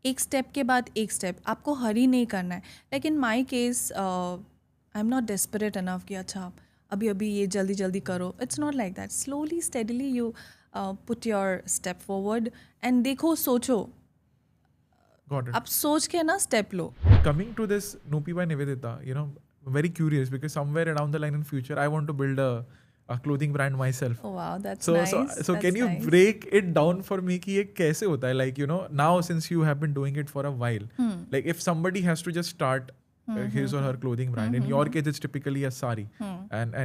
एक स्टेप के बाद एक स्टेप, आपको हरी नहीं करना है. Like in my case I am not desperate enough कि अच्छा अभी अभी ये जल्दी जल्दी करो. It's not like that. Slowly steadily you put your step forward and देखो, सोचो. Got it. आप सोच के ना step low. Coming to this Nupi by Nivedita, I'm very curious because somewhere down the line in future, I want to build a clothing brand myself. Oh wow, that's So, nice. so can That's you nice. break it down for me कि ये कैसे होता है? Like, now since you have been doing it for a while, like if somebody has to just start his or her clothing brand, in your case it's typically a sari, and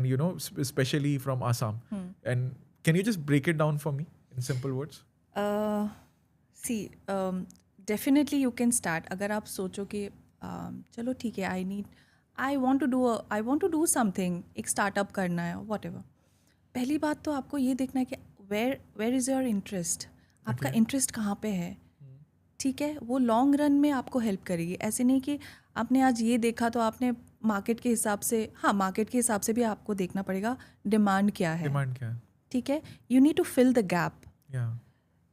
especially from Assam. And can you just break it down for me in simple words? See, definitely you can start. अगर आप सोचो कि चलो ठीक है, I want to do something, एक startup करना है, whatever. पहली बात तो आपको ये देखना है कि where is your interest, आपका इंटरेस्ट कहाँ पे है. ठीक है, वो लॉन्ग रन में आपको हेल्प करेगी. ऐसे नहीं कि आपने आज ये देखा तो आपने मार्केट के हिसाब से, हाँ मार्केट के हिसाब से भी आपको देखना पड़ेगा डिमांड क्या है. Demand क्या है? ठीक है, you need to fill the gap, Yeah.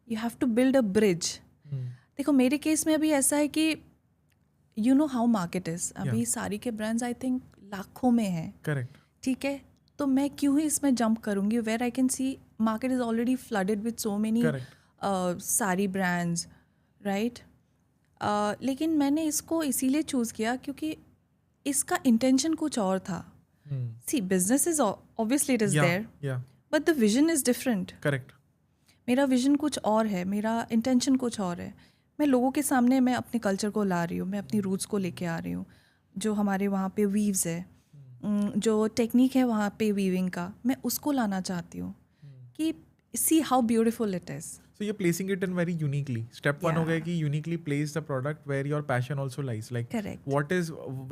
You have to build a bridge. देखो मेरे केस में अभी ऐसा है कि you know how market is. अभी सारी के ब्रांड्स आई थिंक लाखों में हैं. Correct. ठीक है, तो मैं क्यों ही इसमें जंप करूँगी where I can see market is already flooded with so many sari brands, right. लेकिन मैंने इसको इसीलिए चूज़ किया क्योंकि इसका इंटेंशन कुछ और था. See business is obviously it is there, Yeah. But the vision is different. Correct. मेरा विजन कुछ और है, मेरा इंटेंशन कुछ और है. मैं लोगों के सामने मैं अपने कल्चर को ला रही हूँ, मैं अपनी रूट्स को लेके आ रही हूँ. जो हमारे वहाँ पे वीव्स है, जो टेक्निक है वहाँ पे वीविंग का, मैं उसको लाना चाहती हूँ कि see how beautiful it is. So you're placing it in very uniquely. Step one हो Yeah. गया कि uniquely place the product where your passion also lies. Like Correct.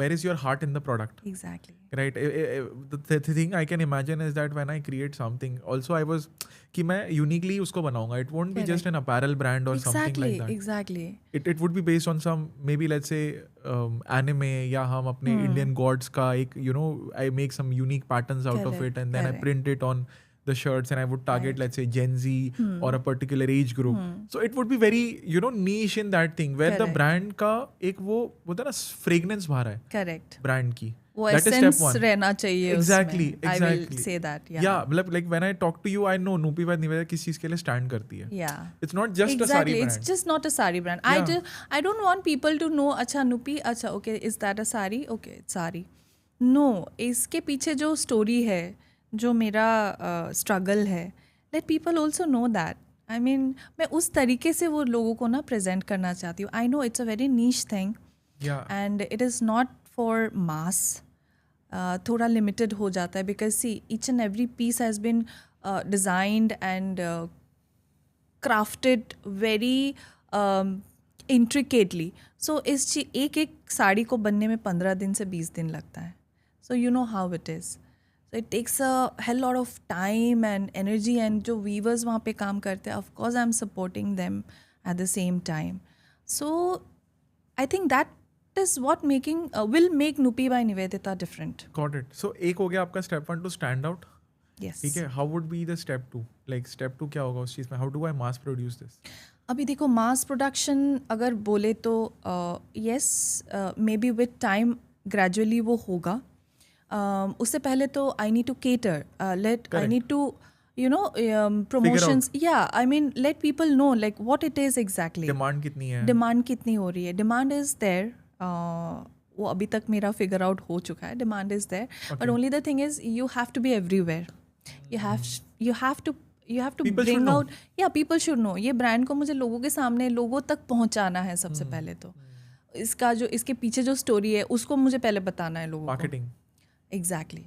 where is your heart in the product? Exactly. Right. The thing I can imagine is that when I create something, also I was कि मैं uniquely उसको बनाऊंगा. It won't be just an apparel brand or something like that. Exactly. It would be based on some maybe let's say anime या हम अपने Indian gods का एक I make some unique patterns out of it and then I print it on the shirts and I would target let's say Gen Z or a particular age group. So it would be very niche in that thing where the brand का एक वो होता है ना fragrance बाहर है. Correct. Brand की. वो That is step essence one. रहना चाहिए Exactly. उसमें. I will say that. Yeah. मतलब like when I talk to you, I know Nupi by Nivedita किस चीज के लिए stand करती है. Yeah. It's not just a sari Exactly. brand. It's just not a sari brand. I don't want people to know अच्छा Nupi अच्छा okay is that a sari? Okay, it's sari. No, इसके पीछे जो story है, जो मेरा struggle है, let people also know that. I mean मैं उस तरीके से वो लोगों को ना प्रेजेंट करना चाहती हूँ. I know it's a very niche thing and it is not for mass. थोड़ा लिमिटेड हो जाता है because see each and every piece has been designed and crafted very intricately. So इस एक साड़ी को बनने में 15 दिन से 20 दिन लगता है. So you know how it is. So it takes a hell lot of time and energy and जो weavers वहाँ पे काम करते हैं, of course I'm supporting them at the same time. So I think that is what will make Nupi by Nivedita different. Got it. So एक हो गया आपका step 1 to stand out. Yes. ठीक है. How would be the step 2? Like step 2 क्या होगा उस चीज़ में? How do I mass produce this? अभी देखो मास प्रोडक्शन अगर बोले तो yes, maybe with time gradually वो होगा. उससे पहले तो I need to cater, I need to promotions. Yeah, I mean let people know like what it is exactly. Demand कितनी है? Demand कितनी हो रही है? Demand is there. वो अभी तक मेरा figure out हो चुका है. Demand is there. Okay. But only the thing is you have to be everywhere. You have to people bring out. Yeah, people should know. ये brand को मुझे लोगों के सामने लोगों तक पहुंचाना है सबसे पहले तो. इसके पीछे जो story है उसको मुझे पहले बताना है लोगों को. Marketing. Exactly.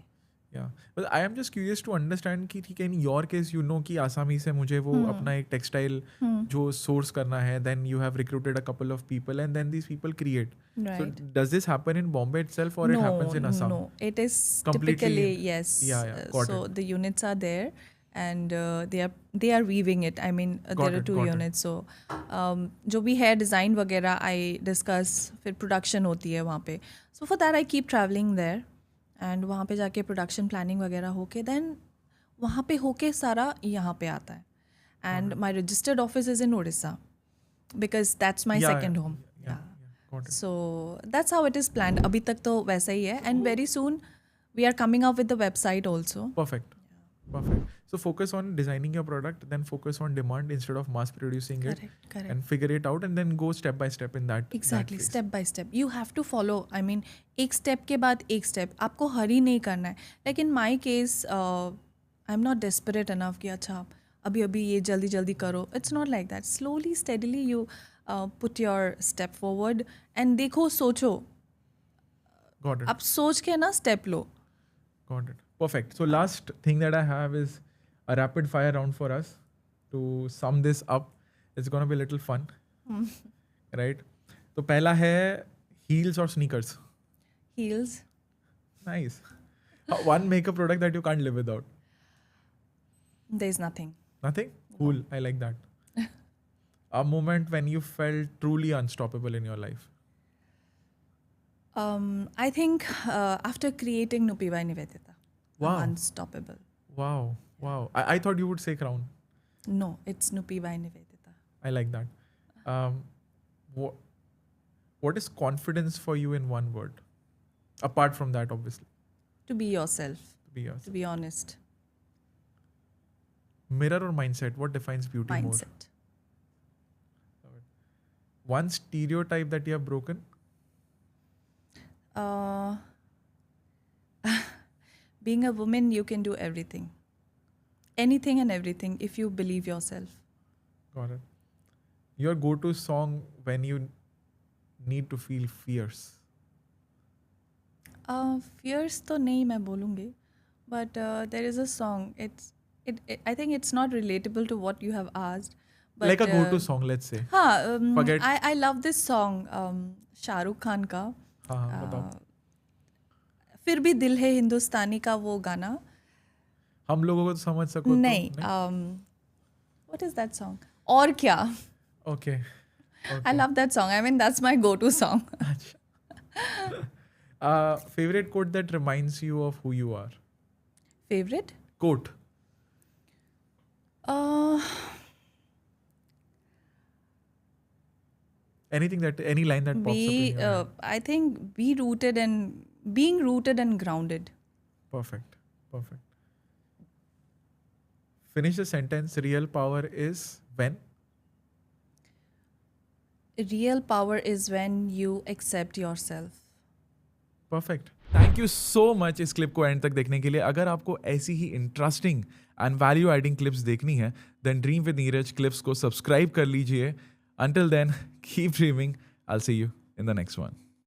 Yeah, but I am just curious to understand कि ठीक है in your case कि आसामी से मुझे वो अपना एक textile जो source करना है, then you have recruited a couple of people and then these people create. Right. So does this happen in Bombay itself or it happens in Assam? No, it is Completely typically yes. Yeah, got so it. the units are there and they are weaving it. I mean there are 2 units. So जो भी है design वगैरह I discuss, फिर production होती है वहाँ पे. So for that I keep traveling there. And वहाँ पे जाके प्रोडक्शन प्लानिंग वगैरह होके देन वहाँ पे होके सारा यहाँ पे आता है. And my registered office is in Orissa. because that's my Yeah, second home. yeah, got it. So that's how it is planned. अभी तक तो वैसा ही है, and very soon we are coming up with the website also. Perfect. So focus on designing your product, then focus on demand instead of mass producing it, Correct. and figure it out, and then go step by step in that. Exactly, that phase. step by step. You have to follow. I mean, एक step के बाद एक step. आपको hurry नहीं करना है. Like in my case, I'm not desperate enough कि अच्छा अभी ये जल्दी करो. It's not like that. Slowly, steadily, you put your step forward and देखो, सोचो. Got it. आप सोच के ना step low. Got it. Perfect. So last thing that I have is a rapid fire round for us to sum this up. It's gonna be a little fun, right? तो पहला है heels or sneakers. Heels. Nice. One makeup product that you can't live without. There's nothing. Nothing? Cool. I like that. A moment when you felt truly unstoppable in your life. I think after creating Nupi by Nivedita. Wow. I'm unstoppable. Wow. I thought you would say Crown. No, it's Nupi by Nivedita. I like that. What is confidence for you in one word? Apart from that, obviously. To be yourself. To be yourself. To be honest. Mirror or mindset? What defines beauty more? Mindset. One stereotype that you have broken? Being a woman, you can do everything. Anything and everything if you believe yourself. Got it. Your go-to song when you need to feel fierce? Fierce तो नहीं मैं बोलूँगी, but there is a song. I think it's not relatable to what you have asked. But, like a go-to song, let's say. Forget. I love this song. Shahrukh Khan का. बताओ. फिर भी दिल है हिंदुस्तानी का वो गाना. हम लोगों को तो समझ सको नहीं. What is that song? और क्या? Okay. I love that song. I mean, that's my go-to song. Favorite quote that reminds you of who you are? Favorite? Quote. Any line that pops up in your head. I think being rooted and grounded. Perfect. Finish the sentence. Real power is when? Real power is when you accept yourself. Perfect. Thank you so much इस क्लिप को end तक देखने के लिए. अगर आपको ऐसी ही interesting and value adding clips देखनी है then dream with Neeraj clips को सब्सक्राइब कर लीजिए. Until then, keep dreaming. I'll see you in the next one.